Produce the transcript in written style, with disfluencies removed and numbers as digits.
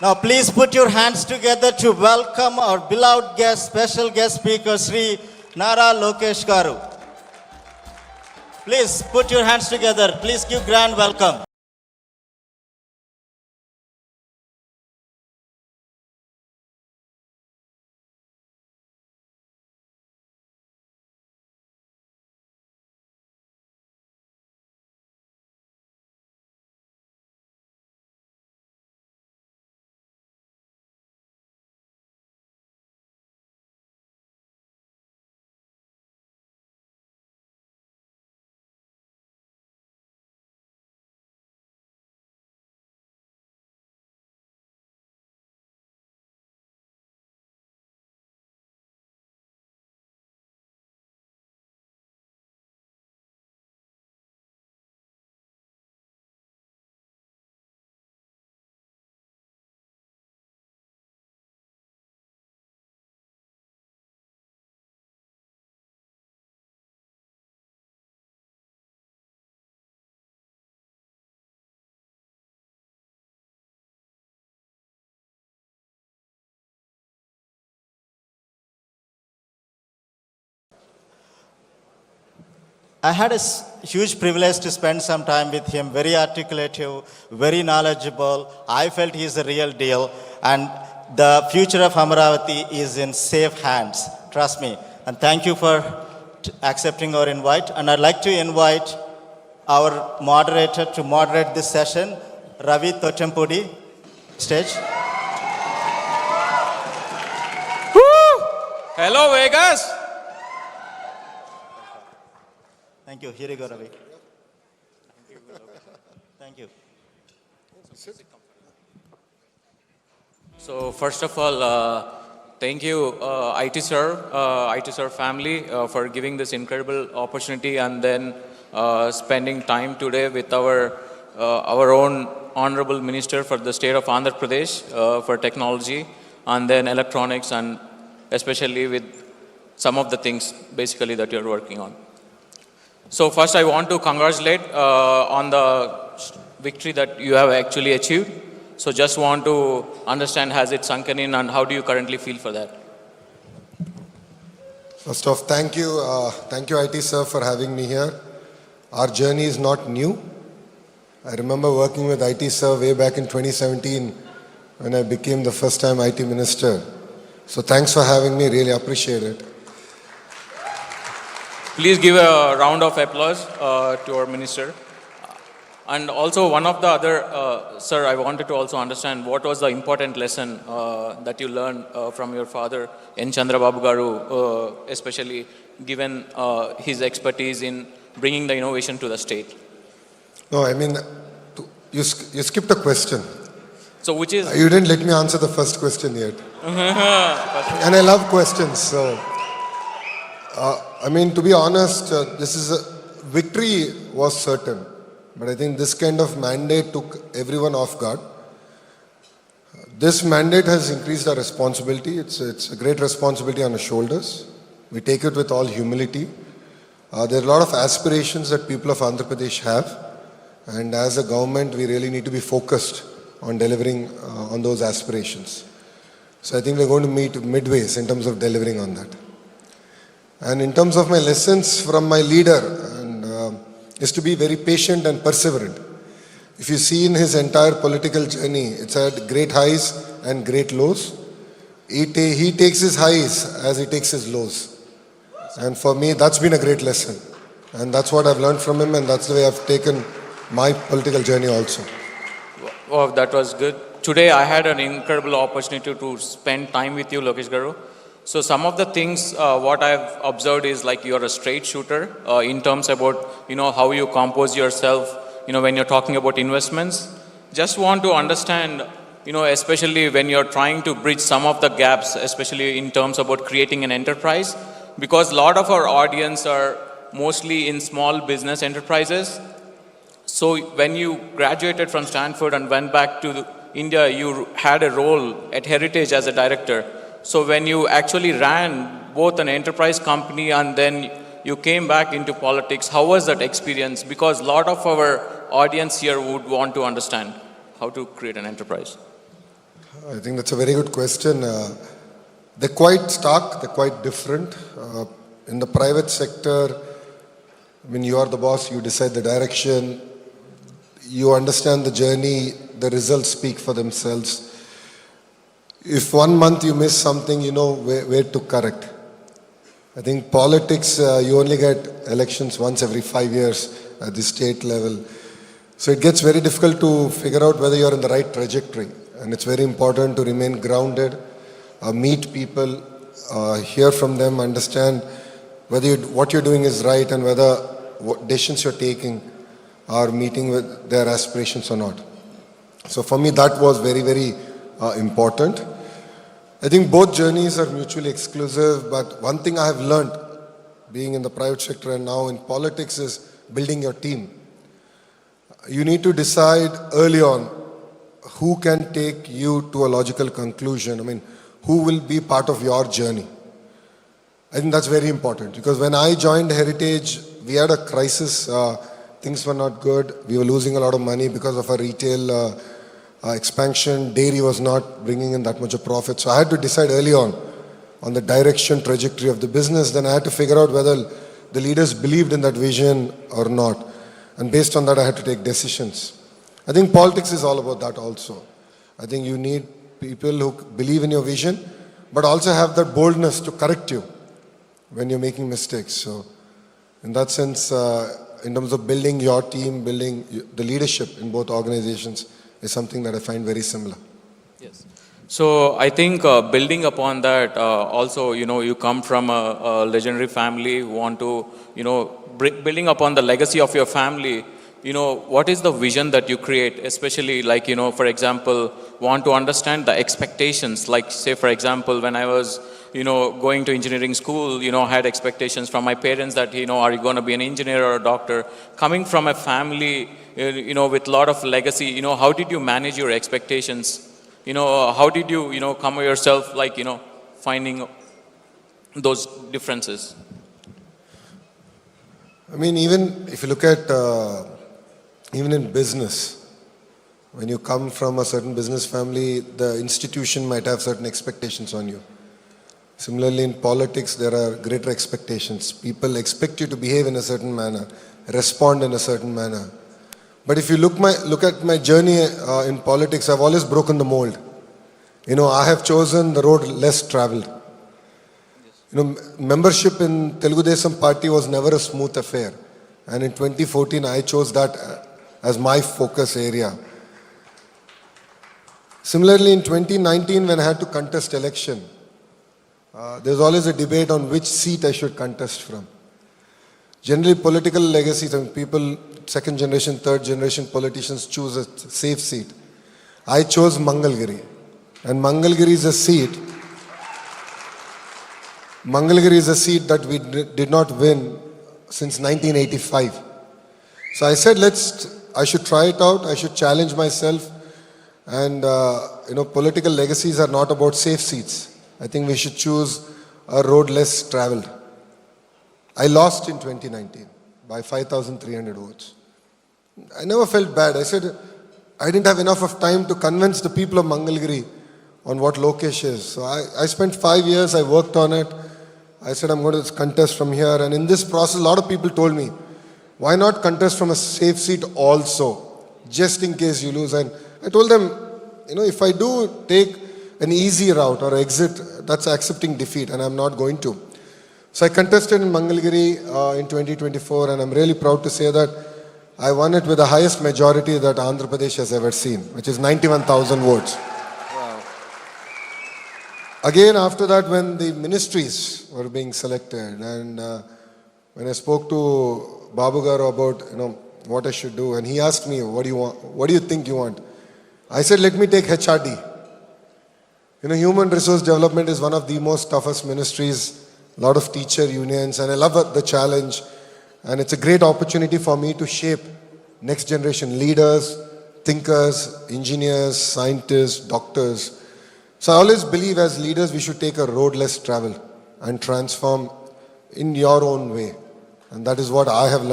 Now please put your hands together to welcome our beloved guest, special guest speaker, Sri Nara Lokesh Garu. Please put your hands together. Please give grand welcome. I had a huge privilege to spend some time with him, very articulative, very knowledgeable. I felt he is the real deal. And the future of Amaravati is in safe hands, trust me. And thank you for accepting our invite. And I'd like to invite our moderator to moderate this session, Ravi Tochampudi, stage. Woo! Hello, Vegas. Thank you. Here you go, Ravi. Thank you. So first of all, thank you, IT Sir family for giving this incredible opportunity and then spending time today with our own Honorable Minister for the state of Andhra Pradesh for technology and then electronics and especially with some of the things basically that you're working on. So first I want to congratulate on the victory that you have actually achieved. So just want to understand, has it sunken in and how do you currently feel for that? First off, thank you IT sir for having me here. Our journey is not new. I remember working with IT sir way back in 2017 when I became the first time IT minister. So thanks for having me, really appreciate it. Please give a round of applause to our minister. And also one of the other, sir, I wanted to also understand what was the important lesson that you learned from your father, N. Chandrababu Garu, especially given his expertise in bringing the innovation to the state. No, I mean, you skipped a question. So which is? You didn't let me answer the first question yet. And I love questions, so. I mean, to be honest, victory was certain. But I think this kind of mandate took everyone off guard. This mandate has increased our responsibility. It's a great responsibility on our shoulders. We take it with all humility. There are a lot of aspirations that people of Andhra Pradesh have. And as a government, we really need to be focused on delivering on those aspirations. So I think we're going to meet midways in terms of delivering on that. And in terms of my lessons from my leader, is to be very patient and perseverant. If you see in his entire political journey, it's had great highs and great lows. He takes his highs as he takes his lows. And for me, that's been a great lesson. And that's what I've learned from him, and that's the way I've taken my political journey also. Oh, that was good. Today I had an incredible opportunity to spend time with you, Lokesh Garu. So some of the things what I've observed is like you're a straight shooter in terms about, how you compose yourself, when you're talking about investments. Just want to understand, especially when you're trying to bridge some of the gaps, especially in terms about creating an enterprise, because a lot of our audience are mostly in small business enterprises. So when you graduated from Stanford and went back to India, you had a role at Heritage as a director. So when you actually ran both an enterprise company and then you came back into politics, how was that experience? Because a lot of our audience here would want to understand how to create an enterprise. I think that's a very good question. They're quite stark, they're quite different. In the private sector, when you are the boss, you decide the direction, you understand the journey, the results speak for themselves. If 1 month you miss something, you know where to correct. I think politics, you only get elections once every 5 years at the state level. So it gets very difficult to figure out whether you're in the right trajectory. And it's very important to remain grounded, meet people, hear from them, understand whether what you're doing is right and whether what decisions you're taking are meeting with their aspirations or not. So for me, that was very, very important. I think both journeys are mutually exclusive, but one thing I have learned being in the private sector and now in politics is building your team. You need to decide early on who can take you to a logical conclusion. I mean, who will be part of your journey. I think that's very important because when I joined Heritage, we had a crisis. Things were not good. We were losing a lot of money because of our retail expansion. Dairy was not bringing in that much of profit. So I had to decide early on the direction, trajectory of the business. Then I had to figure out whether the leaders believed in that vision or not. And based on that, I had to take decisions. I think politics is all about that also. I think you need people who believe in your vision, but also have that boldness to correct you when you're making mistakes. So in that sense, in terms of building your team, building the leadership in both organizations is something that I find very similar. Yes. So I think building upon that, also, you come from a legendary family who want to, building upon the legacy of your family, what is the vision that you create, especially like, for example, want to understand the expectations, like say, for example, when I was, going to engineering school, I had expectations from my parents that, are you going to be an engineer or a doctor? Coming from a family, with a lot of legacy, how did you manage your expectations? How did you, come yourself, like, finding those differences? I mean, even if you look at, even in business, when you come from a certain business family, the institution might have certain expectations on you. Similarly, in politics, there are greater expectations. People expect you to behave in a certain manner, respond in a certain manner. But if you look at my journey in politics, I've always broken the mold. I have chosen the road less traveled. Membership in Telugu Desam party was never a smooth affair. And in 2014, I chose that as my focus area. Similarly, in 2019, when I had to contest election, there's always a debate on which seat I should contest from. Generally, political legacies, people, second generation, third generation politicians choose a safe seat. I chose Mangalgiri. And Mangalgiri is a seat that we did not win since 1985. So I said, I should try it out. I should challenge myself. And, political legacies are not about safe seats. I think we should choose a road less traveled. I lost in 2019 by 5,300 votes. I never felt bad. I said, I didn't have enough of time to convince the people of Mangalgiri on what Lokesh is. So I spent 5 years, I worked on it. I said, I'm going to contest from here. And in this process, a lot of people told me, why not contest from a safe seat also, just in case you lose? And I told them, if I do take an easy route or exit, that's accepting defeat, and I'm not going to. So I contested in Mangalgiri in 2024, and I'm really proud to say that I won it with the highest majority that Andhra Pradesh has ever seen, which is 91,000 votes. Wow. Again, after that, when the ministries were being selected, and when I spoke to Babu Garu about what I should do, and he asked me, what do you want? What do you think you want? I said, let me take HRD. Human resource development is one of the most toughest ministries, a lot of teacher unions, and I love the challenge. And it's a great opportunity for me to shape next generation leaders, thinkers, engineers, scientists, doctors. So I always believe as leaders, we should take a road less traveled and transform in your own way. And that is what I have learned.